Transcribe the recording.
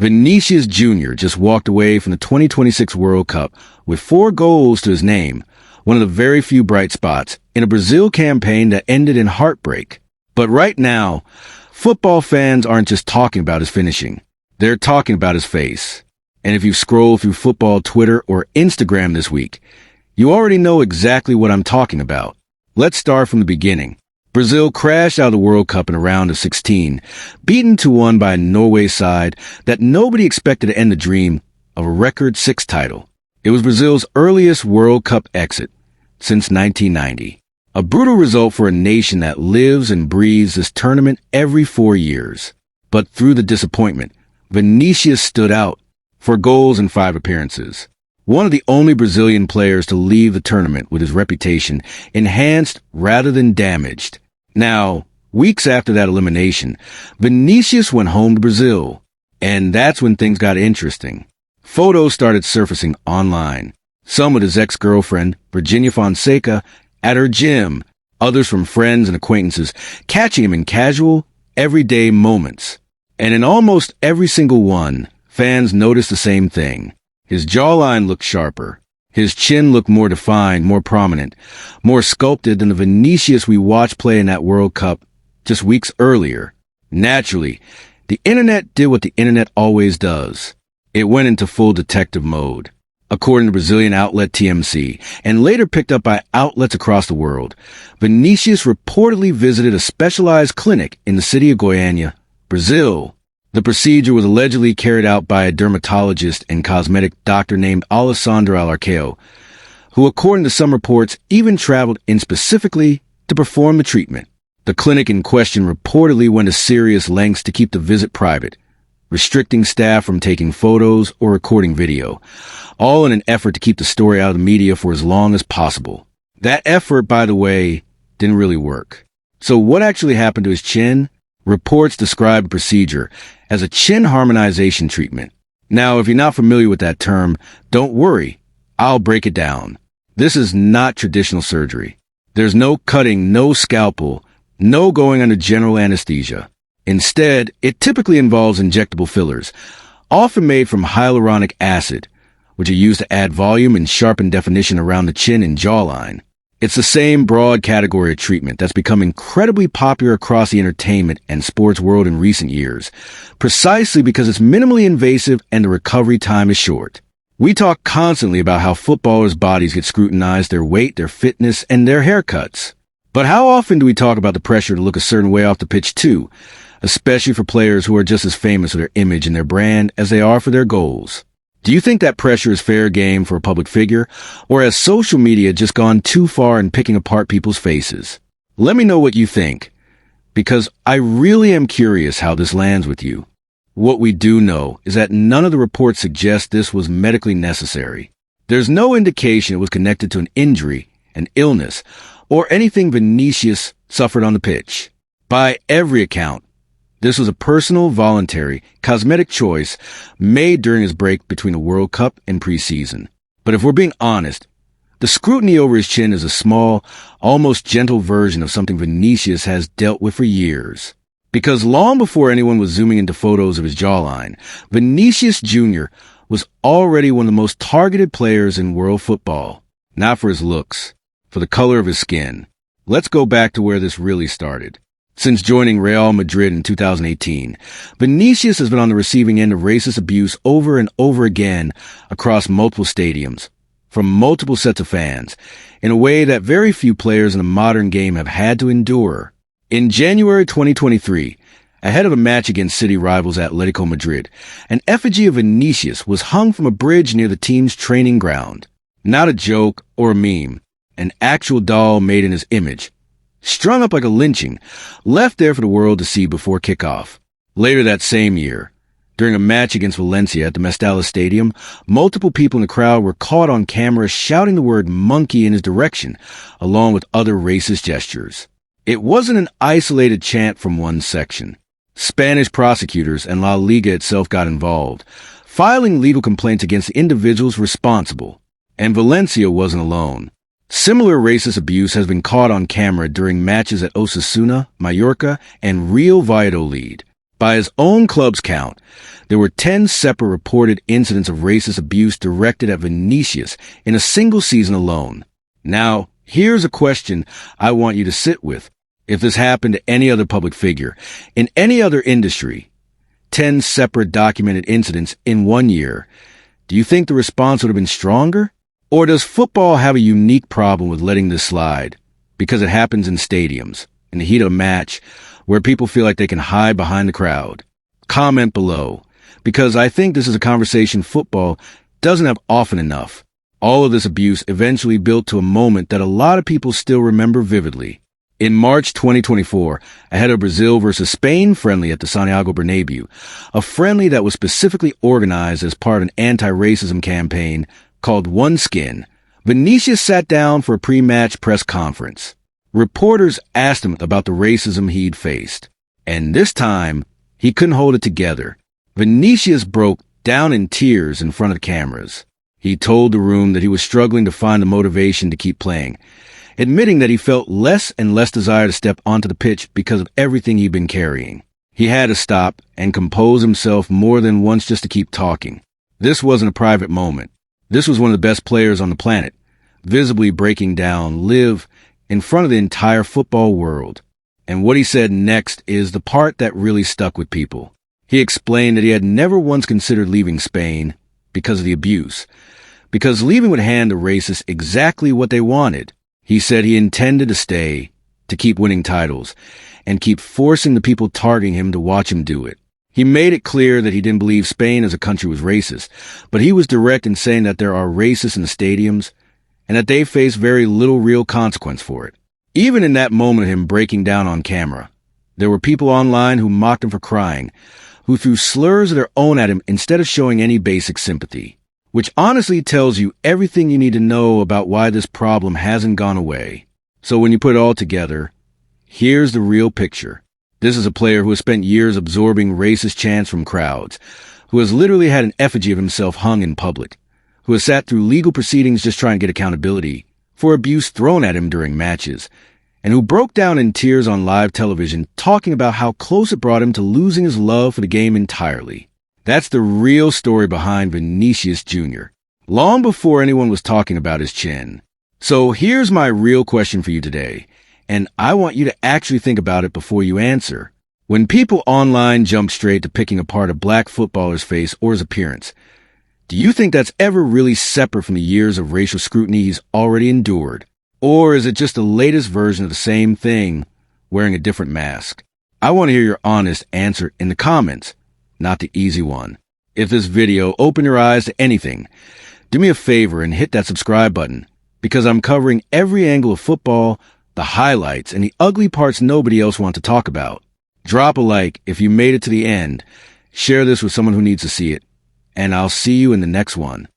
Vinicius Jr. just walked away from the 2026 World Cup with 4 goals to his name, one of the very few bright spots in a Brazil campaign that ended in heartbreak. But right now, football fans aren't just talking about his finishing. They're talking about his face. And if you scroll through football Twitter or Instagram this week, you already know exactly what I'm talking about. Let's start from the beginning. Brazil crashed out of the World Cup in a round of 16, beaten 2-1 by a Norway side that nobody expected to end the dream of a record 6 title. It was Brazil's earliest World Cup exit since 1990. A brutal result for a nation that lives and breathes this tournament every 4 years. But through the disappointment, Vinicius stood out, 4 goals in 5 appearances. One of the only Brazilian players to leave the tournament with his reputation enhanced rather than damaged. Now, weeks after that elimination, Vinicius went home to Brazil. And that's when things got interesting. Photos started surfacing online. Some with his ex-girlfriend, Virginia Fonseca, at her gym. Others from friends and acquaintances, catching him in casual, everyday moments. And in almost every single one, fans noticed the same thing. His jawline looked sharper. His chin looked more defined, more prominent, more sculpted than the Vinicius we watched play in that World Cup just weeks earlier. Naturally, the internet did what the internet always does. It went into full detective mode. According to Brazilian outlet TMC, and later picked up by outlets across the world, Vinicius reportedly visited a specialized clinic in the city of Goiânia, Brazil. The procedure was allegedly carried out by a dermatologist and cosmetic doctor named Alessandro Alarceo, who, according to some reports, even traveled in specifically to perform the treatment. The clinic in question reportedly went to serious lengths to keep the visit private, restricting staff from taking photos or recording video, all in an effort to keep the story out of the media for as long as possible. That effort, by the way, didn't really work. So what actually happened to his chin? Reports describe the procedure as a chin harmonization treatment. Now, if you're not familiar with that term, don't worry. I'll break it down. This is not traditional surgery. There's no cutting, no scalpel, no going under general anesthesia. Instead, it typically involves injectable fillers, often made from hyaluronic acid, which are used to add volume and sharpen definition around the chin and jawline. It's the same broad category of treatment that's become incredibly popular across the entertainment and sports world in recent years, precisely because it's minimally invasive and the recovery time is short. We talk constantly about how footballers' bodies get scrutinized, their weight, their fitness, and their haircuts. But how often do we talk about the pressure to look a certain way off the pitch too, especially for players who are just as famous for their image and their brand as they are for their goals? Do you think that pressure is fair game for a public figure, or has social media just gone too far in picking apart people's faces? Let me know what you think, because I really am curious how this lands with you. What we do know is that none of the reports suggest this was medically necessary. There's no indication it was connected to an injury, an illness, or anything Vinicius suffered on the pitch. By every account, this was a personal, voluntary, cosmetic choice made during his break between the World Cup and preseason. But if we're being honest, the scrutiny over his chin is a small, almost gentle version of something Vinicius has dealt with for years. Because long before anyone was zooming into photos of his jawline, Vinicius Jr. was already one of the most targeted players in world football. Not for his looks, for the color of his skin. Let's go back to where this really started. Since joining Real Madrid in 2018, Vinicius has been on the receiving end of racist abuse over and over again across multiple stadiums, from multiple sets of fans, in a way that very few players in the modern game have had to endure. In January 2023, ahead of a match against city rivals Atlético Madrid, an effigy of Vinicius was hung from a bridge near the team's training ground. Not a joke or a meme, an actual doll made in his image, strung up like a lynching, left there for the world to see before kickoff. Later that same year, during a match against Valencia at the Mestalla stadium, multiple people in the crowd were caught on camera shouting the word monkey in his direction, along with other racist gestures. It wasn't an isolated chant from one section. Spanish prosecutors and La Liga itself got involved, filing legal complaints against the individuals responsible. And Valencia wasn't alone. Similar racist abuse has been caught on camera during matches at Osasuna, Mallorca, and Real Valladolid. By his own club's count, There were 10 separate reported incidents of racist abuse directed at Vinicius in a single season alone. Now, here's a question I want you to sit with. If this happened to any other public figure, in any other industry, 10 separate documented incidents in 1 year, do you think the response would have been stronger? Or does football have a unique problem with letting this slide because it happens in stadiums, in the heat of a match, where people feel like they can hide behind the crowd? Comment below, because I think this is a conversation football doesn't have often enough. All of this abuse eventually built to a moment that a lot of people still remember vividly. In March 2024, ahead of Brazil versus Spain friendly at the Santiago Bernabeu, a friendly that was specifically organized as part of an anti-racism campaign called One Skin, Vinicius sat down for a pre-match press conference. Reporters asked him about the racism he'd faced, and this time, he couldn't hold it together. Vinicius broke down in tears in front of the cameras. He told the room that he was struggling to find the motivation to keep playing, admitting that he felt less and less desire to step onto the pitch because of everything he'd been carrying. He had to stop and compose himself more than once just to keep talking. This wasn't a private moment. This was one of the best players on the planet, visibly breaking down, live in front of the entire football world. And what he said next is the part that really stuck with people. He explained that he had never once considered leaving Spain because of the abuse, because leaving would hand the racists exactly what they wanted. He said he intended to stay, to keep winning titles, and keep forcing the people targeting him to watch him do it. He made it clear that he didn't believe Spain as a country was racist, but he was direct in saying that there are racists in the stadiums, and that they face very little real consequence for it. Even in that moment of him breaking down on camera, there were people online who mocked him for crying, who threw slurs of their own at him instead of showing any basic sympathy. Which honestly tells you everything you need to know about why this problem hasn't gone away. So when you put it all together, here's the real picture. This is a player who has spent years absorbing racist chants from crowds, who has literally had an effigy of himself hung in public, who has sat through legal proceedings just trying to get accountability for abuse thrown at him during matches, and who broke down in tears on live television talking about how close it brought him to losing his love for the game entirely. That's the real story behind Vinicius Jr., long before anyone was talking about his chin. So here's my real question for you today, and I want you to actually think about it before you answer. When people online jump straight to picking apart a black footballer's face or his appearance, do you think that's ever really separate from the years of racial scrutiny he's already endured? Or is it just the latest version of the same thing, wearing a different mask? I want to hear your honest answer in the comments. Not the easy one. If this video opened your eyes to anything, do me a favor and hit that subscribe button, because I'm covering every angle of football, the highlights, and the ugly parts nobody else wants to talk about. Drop a like if you made it to the end, share this with someone who needs to see it, and I'll see you in the next one.